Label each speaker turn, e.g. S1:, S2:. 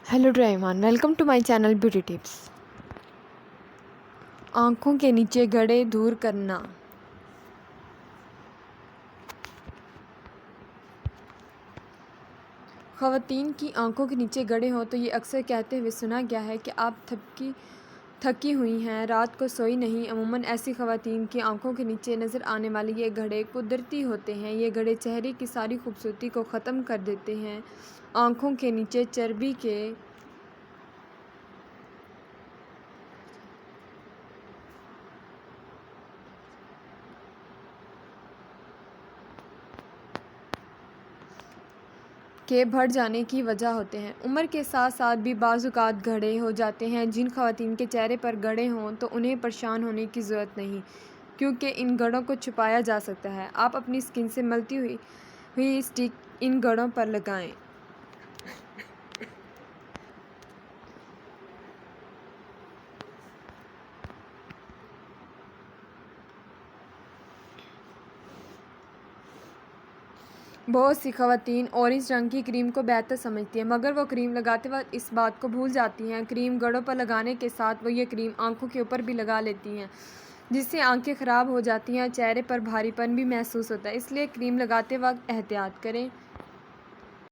S1: Hello ड्राइमान, welcome to my channel beauty tips. आँखों के नीचे गड़े दूर करना। ख़वातीन की आँखों के नीचे गड़े हों तो ये अक्सर कहते हुए सुना गया है कि आप थकी हुई हैं, रात को सोई नहीं। अमूमन ऐसी ख़वातीन की आँखों के नीचे नज़र आने वाले ये गड़े कुदरती होते हैं। ये गड़े चेहरे की सारी खूबसूरती को ख़त्म कर देते हैं। आँखों के नीचे चर्बी के बढ़ जाने की वजह होते हैं। उम्र के साथ साथ भी बाज़-औक़ात गड़े हो जाते हैं। जिन ख़वातीन के चेहरे पर गड़े हों तो उन्हें परेशान होने की ज़रूरत नहीं, क्योंकि इन गड़ों को छुपाया जा सकता है। आप अपनी स्किन से मिलती हुई स्टिक इन गड़ों पर लगाएं। बहुत सी ख़वातीन ऑरेंज रंग की क्रीम को बेहतर समझती हैं, मगर वो क्रीम लगाते वक्त इस बात को भूल जाती हैं। क्रीम गड़ों पर लगाने के साथ वो ये क्रीम आँखों के ऊपर भी लगा लेती हैं, जिससे आंखें ख़राब हो जाती हैं और चेहरे पर भारीपन भी महसूस होता है। इसलिए क्रीम लगाते वक्त एहतियात करें।